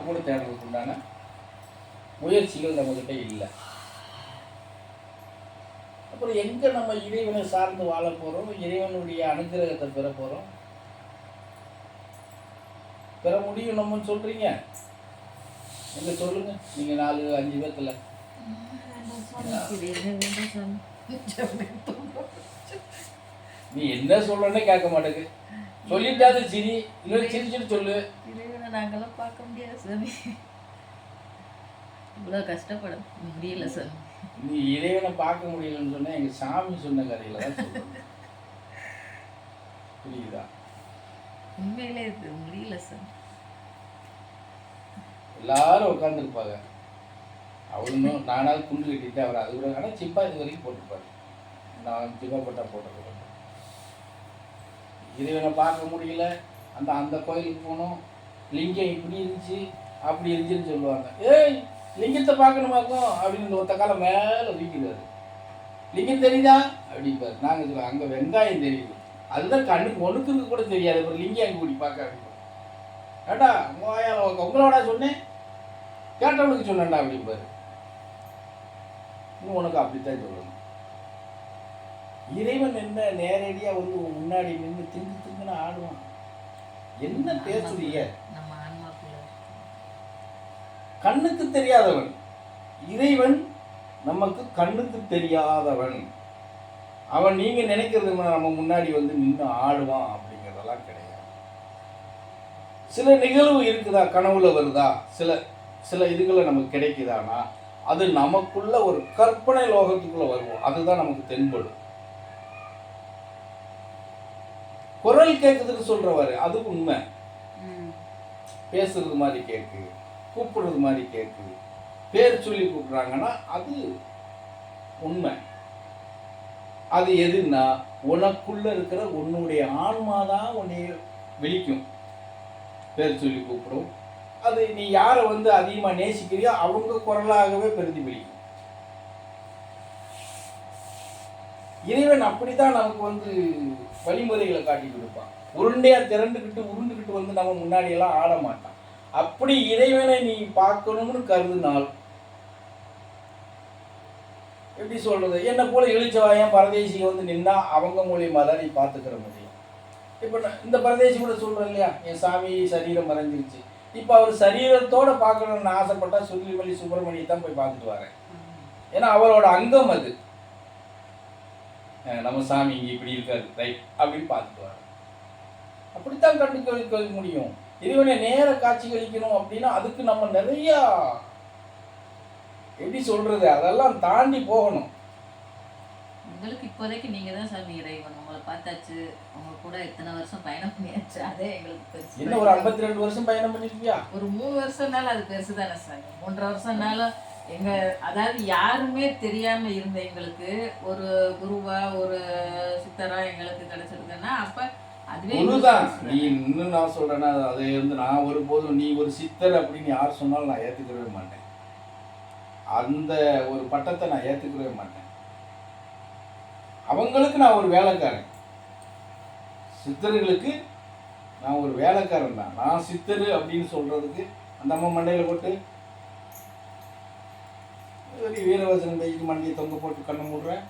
கூட தேடுறதுக்கு உண்டான முயற்சிகள் நம்மக்கிட்ட இல்லை. அப்புறம் எங்கே நம்ம இறைவனை சார்ந்து வாழ போகிறோம், இறைவனுடைய அனுகிரகத்தை பெற போகிறோம்? பெற முடியும் நம்ம சொல்கிறீங்க, எங்க சொல்லுங்க நீங்கள் 4-5 பேர்த்துல. நீ என்ன சொல்லணும்னே கேட்க மாட்டேங்க, சொல்லிட்டாது சிரி, இல்லை சிரிச்சுட்டு சொல்லு. இறைவனை நாங்களாம் பார்க்க முடியாது சாமி, இவ்வளோ கஷ்டப்பட முடியல சார். நீ இறைவனை பார்க்க முடியலன்னு சொன்னா எங்க சாமி சொன்ன கதையில தான் சொல்லுங்க. புரியுதா? உண்மையிலே இது முடியல சார். எல்லாரும் உட்காந்துருப்பாங்க, அவனும் நானாவது குண்டு கட்டிட்டு அவர் அது கூட, ஆனால் சிப்பா இது வரைக்கும் போட்டுருப்பாரு. நான் சிப்பா போட்டா போட்டது. இறைவனை பார்க்க முடியல, அந்த கோயிலுக்கு போனோம், லிங்கம் இப்படி இருந்துச்சு அப்படி இருந்துச்சுன்னு சொல்லுவாங்க. ஏய் லிங்கத்தை பார்க்கணுமாக்கும் அப்படின்னு ஒத்த காலம் மேலே வீக்கிறாரு. லிங்கம் தெரியுதா அப்படிப்பாரு. நாங்கள் சொல்லுவோம் அங்கே வெங்காயம் தெரியுது, அதுதான் கண்ணுக்கு ஒன்றுக்கு கூட தெரியாது, அப்புறம் லிங்கம் அங்கே கூடி பார்க்க அப்படிப்பா. ஏட்டா உங்களோட சொன்னேன், கேட்டவனுக்கு சொன்னேன்டா அப்படிப்பாரு. இன்னும் உனக்கு அப்படித்தான் சொல்லணும். இறைவன் என்ன நேரடியாக வந்து முன்னாடி நின்று திங்கு திங்குன்னு ஆடுவான். என்ன பேசுறீங்க? கண்ணுக்கு தெரியாதவன் இறைவன், நமக்கு கண்ணுக்கு தெரியாதவன் அவன். நீங்க நினைக்கிறது நம்ம முன்னாடி வந்து நின்று ஆடுவான் அப்படிங்கிறதெல்லாம் கிடையாது. சில நிகழ்வு இருக்குதா, கனவுல வருதா, சில இதுகளை நமக்கு கிடைக்குதானா, அது நமக்குள்ள ஒரு கற்பனை லோகத்துக்குள்ள வருவோம், அதுதான் நமக்கு தென்படும். குரல் கேட்குதுன்னு சொல்றவாரு, அது உண்மை. பேசுறது மாதிரி கேட்கு, கூப்பிடுறது மாதிரி கேட்கு, பேர் சொல்லி கூப்பிடுறாங்கன்னா அது உண்மை. அது எதுன்னா உனக்குள்ள இருக்கிற உன்னுடைய ஆன்மாதான் உன்னை விழிக்கும், பேர் சொல்லி கூப்பிடும். அது நீ யாரை வந்து அதிகமாக நேசிக்கிறியோ அவங்க குரலாகவே பிரதிபலிக்கும். இறைவன் அப்படித்தான் நமக்கு வந்து வழிமுறைகளை காட்டி கொடுப்பான். உருண்டையா உருண்டுக்கிட்டு வந்து நம்ம முன்னாடியெல்லாம் ஆட மாட்டான். அப்படி இறைவனை நீ பார்க்கணும்னு கருதினால், எப்படி சொல்றது, என்ன போல எழுச்சவாயம் பரதேசிங்க வந்து நின்னா அவங்க மூலியமா தான் நீ பார்த்துக்கிற முடியும். இப்போ இந்த பரதேசி கூட சொல்றேன் இல்லையா, என் சாமி சரீரம் மறைஞ்சிருச்சு, இப்போ அவர் சரீரத்தோட பார்க்கணும்னு ஆசைப்பட்டா சுருளிமல்லி சுப்பிரமணியை தான் போய் பார்த்துட்டு வரேன். ஏன்னா அவரோட அங்கம் அது. நம்ம சாமி இங்கே இப்படி இருக்காரு ரைட் அப்படின்னு பார்த்துட்டு வரேன். அப்படித்தான் கண்டுக்க முடியும். இறைவனை நேர காட்சி கழிக்கணும் அப்படின்னா அதுக்கு நம்ம நிறைய, எப்படி சொல்றது, அதெல்லாம் தாண்டி போகணும். உங்களுக்கு இப்போதைக்கு நீங்க தான் சாமி இறைவன். உங்களை பார்த்தாச்சு, உங்க கூட இத்தனை வருஷம் பயணம் பண்ணியாச்சு, அதே எங்களுக்கு என்ன ஒரு 52 வருஷம் பயணம் பண்ணிருக்கியா? ஒரு 3 வருஷம்னாலும் அது பெருசு தானே சாமி. 3.5 வருஷம்னாலும் எங்க, அதாவது யாருமே தெரியாம இருந்த எங்களுக்கு ஒரு குருவா ஒரு சித்தரா எங்களுக்கு கிடைச்சிருக்குன்னா அப்ப குருதான். நீ இன்னும் நான் சொல்றேன்னா அதை வந்து நான் ஒருபோதும் நீ ஒரு சித்தர் அப்படின்னு யார் சொன்னாலும் நான் ஏத்துக்கவே மாட்டேன். அந்த ஒரு பட்டத்தை நான் ஏத்துக்கவே மாட்டேன். அவங்களுக்கு நான் ஒரு வேலைக்காரன், சித்தர்களுக்கு நான் ஒரு வேலைக்காரன் தான். நான் சித்தர் அப்படின்னு சொல்றதுக்கு அந்த அம்மா மண்டையில போட்டு வீரவசனம் கைக்கு மண்டையை தொங்க போட்டு கண்ணை மூடுறேன்,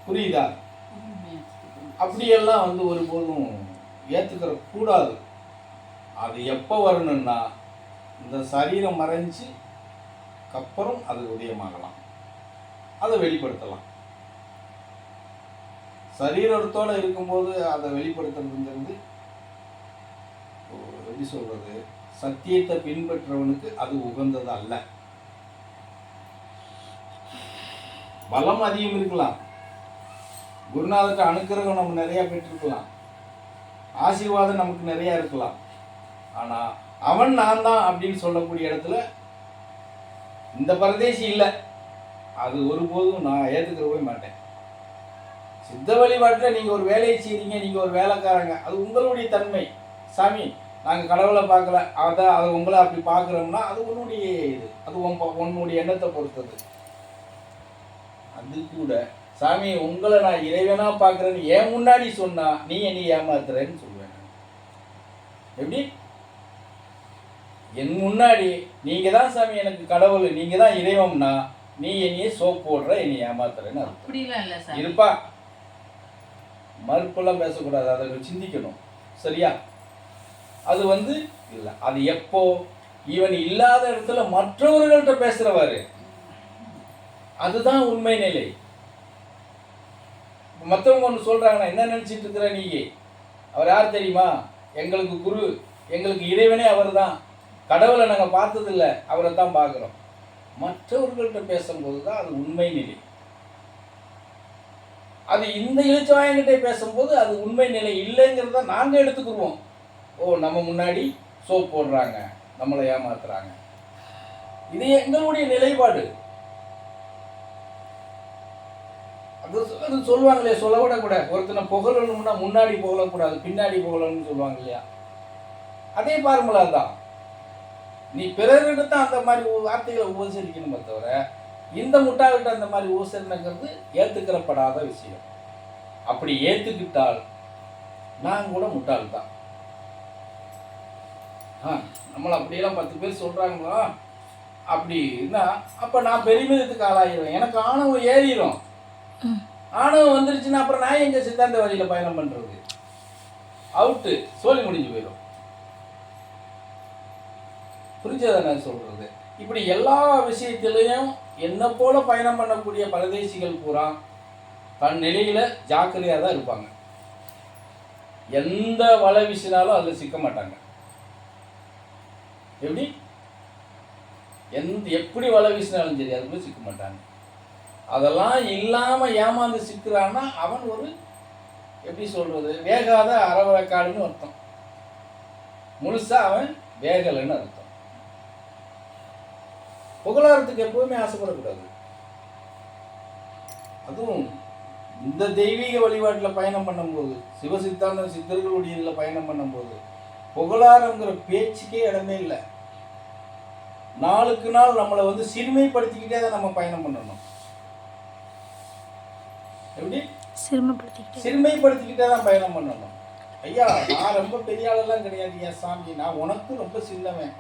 புரியுதா? அப்படியெல்லாம் வந்து ஒருபோதும் ஏற்றுக்கிற கூடாது. அது எப்போ வரணும்னா இந்த சரீரம் மறைஞ்சு அப்புறம் அது உதயமாகலாம், அதை வெளிப்படுத்தலாம். சரீரத்தோடு இருக்கும்போது அதை வெளிப்படுத்துறதுங்கிறது எப்படி சொல்றது, சத்தியத்தை பின்பற்றவனுக்கு அது உகந்தது அல்ல. பலம் அதிகம் இருக்கலாம், குருநாதர்கிட்ட அனுக்கிரகம் நம்ம நிறைய பெற்றிருக்கலாம், ஆசீர்வாதம் நமக்கு நிறைய இருக்கலாம். ஆனா அவன் நான் தான் அப்படின்னு சொல்லக்கூடிய இடத்துல இந்த பரதேசி இல்லை, அது ஒருபோதும் நான் ஏற்றுக்கவே மாட்டேன். சித்த வழிபாட்டில் நீங்கள் ஒரு வேலையை செய்றீங்க, நீங்கள் ஒரு வேலைக்காரங்க, அது உங்களுடைய தன்மை. சாமி நாங்கள் கடவுளை பார்க்கல, அதை உங்களை அப்படி பார்க்குறோம்னா அது உன்னுடைய இது, அது உன்னுடைய எண்ணத்தை பொறுத்தது. அது கூட சாமி உங்களை நான் இறைவனா பார்க்குறேன்னு ஏன் முன்னாடி சொன்னா நீ என்னை ஏமாத்துறேன்னு சொல்லுவேன். எப்படி என் முன்னாடி நீங்கள் தான் சாமி எனக்கு கடவுள், நீங்கள் தான் இறைவம்னா நீ என்னையே சோப் போடுற, என்னை ஏமாத்துறேன்னு அர்த்தம். அப்படிலாம் இல்லை சார். இருப்பா, மறுப்பெல்லாம் பேசக்கூடாது, அதை சிந்திக்கணும். சரியா? அது இல்லை. அது எப்போ இவன் இல்லாத இடத்துல மற்றவர்கள்ட்ட பேசுறவாரு, அதுதான் உண்மை நிலை. மற்றவங்க ஒன்று சொல்றாங்கன்னா என்ன நினைச்சிட்டு இருக்கிற நீ? அவர் யார் தெரியுமா? எங்களுக்கு குரு, எங்களுக்கு இறைவனே அவர் தான். கடவுளை நாங்கள் பார்த்ததில்லை, அவரை தான் பார்க்குறோம். மற்றவர்கள்ட்ட பேசும்போது தான் அது உண்மை நிலை. அது இந்த இழுச்சவாயங்கிட்டே பேசும்போது அது உண்மை நிலை இல்லைங்கிறத நாங்கள் எடுத்துக்குருவோம். ஓ, நம்ம முன்னாடி சோப் போடுறாங்க, நம்மளை ஏமாத்துறாங்க. இது எங்களுடைய நிலைப்பாடு. அது சொல்லுவாங்களே, சொல்லக்கூடாது. ஒருத்தனை புகழணும்னா முன்னாடி புகழக்கூடாது, பின்னாடி புகழணும்னு சொல்லுவாங்க இல்லையா? அதே ஃபார்முலா தான். நீ பிறரிடத்த அந்த மாதிரி வார்த்தைகளை உபசரிக்கணுமே தவிர இந்த முட்டாள்கிட்ட அந்த மாதிரி உபசரிக்கிறது ஏற்றுக்கிறப்படாத விஷயம். அப்படி ஏற்றுக்கிட்டால் நான் கூட முட்டாள் தான். நம்மளை அப்படியெல்லாம் 10 பேர் சொல்கிறாங்களா அப்படின்னா அப்போ நான் பெருமிதத்துக்கு ஆளாகிடுவேன். எனக்கு ஆணவம் ஏறிடும். ஆணவம் வந்துருச்சுன்னா அப்புறம் நான் எங்கள் சித்தாந்த வழியில் பயணம் பண்ணுறது? அவுட்டு, சோழி முடிஞ்சு போயிடும். புரிஞ்சதை நான் சொல்கிறது. இப்படி எல்லா விஷயத்திலையும் என்ன போல பயணம் பண்ணக்கூடிய பரதேசிகள் பூரா தன் நிலையில் ஜாக்கிரதையாக தான் இருப்பாங்க. எந்த வலை வீசினாலும் அதில் சிக்க மாட்டாங்க. எப்படி வலை வீசினாலும் சரி அதுக்குள்ள சிக்க மாட்டாங்க. அதெல்லாம் இல்லாமல் ஏமாந்து சிக்கிறான்னா அவன் ஒரு எப்படி சொல்கிறது, வேகாத அறவக்காடுன்னு அர்த்தம். முழுசாக அவன் வேகலைன்னு அர்த்தம். புகழாரத்துக்கு எப்பவுமே ஆசைப்படக்கூடாது. அதுவும் இந்த தெய்வீக வழிபாட்டில் பயணம் பண்ணும்போது, சிவசித்தாந்த சித்தர்களுடைய இதில் பயணம் பண்ணும்போது புகழாரங்கிற பேச்சுக்கே இடமே இல்லை. நாளுக்கு நாள் நம்மளை சிறுமைப்படுத்திக்கிட்டே தான் நம்ம பயணம் பண்ணணும். எப்படி சிறுமைப்படுத்திக்கிட்டே தான் பயணம் பண்ணணும். ஐயா, நான் ரொம்ப பெரிய ஆளெல்லாம் கிடையாது என் சாமி, நான் உனக்கு ரொம்ப சின்னவன்,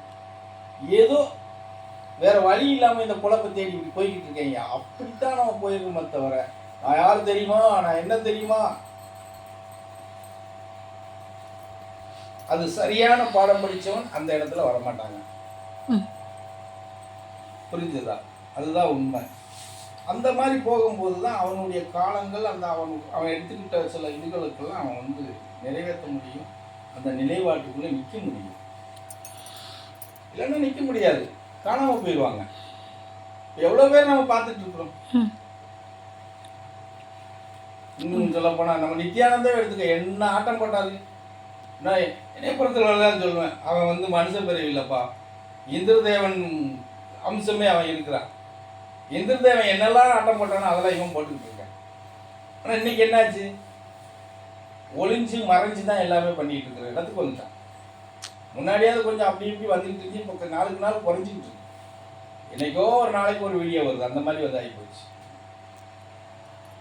ஏதோ வேற வழி இல்லாமல் இந்த குழப்பை தேடி போய்கிட்டு இருக்கேன். அப்படித்தான் நம்ம போயிருக்கோமே தவிர நான் யார் தெரியுமா, நான் என்ன தெரியுமா, அது சரியான பாடம் படித்தவன் அந்த இடத்துல வரமாட்டாங்க. புரிஞ்சுதா? அதுதான் உண்மை. அந்த மாதிரி போகும்போது தான் அவனுடைய காலங்கள் அந்த அவன் எடுத்துக்கிட்ட சில இதுகளுக்கெல்லாம் அவன் நிறைவேற்ற முடியும், அந்த நிலைப்பாட்டுக்குள்ளே நிற்க முடியும். இல்லைன்னா நிற்க முடியாது, காணாமல் போயிடுவாங்க. எவ்வளோ பேர் நம்ம பார்த்துட்டு இருக்கிறோம். இன்னும் சொல்ல போனால் நம்ம நித்யானந்தாவே எடுத்துக்க, என்ன ஆட்டம் போட்டாரு. நான் என்னை பொறுத்தவரைதான் சொல்லுவேன், அவன் மனுஷ பிறவி இல்லைப்பா, இந்திரதேவன் அம்சமே அவன் இருக்கிறான். இந்திரதேவன் என்னெல்லாம் ஆட்டம் போட்டானோ அதெல்லாம் இவன் போட்டுக்கிட்டு இருக்கான். ஆனால் இன்னைக்கு என்னாச்சு, ஒளிஞ்சு மறைஞ்சு தான் எல்லாமே பண்ணிக்கிட்டு இருக்கிற இடத்துக்கு வந்துட்டான். முன்னாடியாவது கொஞ்சம் அப்படி இப்படி வந்துக்கிட்டு இருந்துச்சு, இப்போ நாளுக்கு நாள் குறைஞ்சிக்கிட்டு இருக்கு. என்னைக்கோ ஒரு நாளைக்கு ஒரு வீடியோ வருது, அந்த மாதிரி ஆகி போச்சு.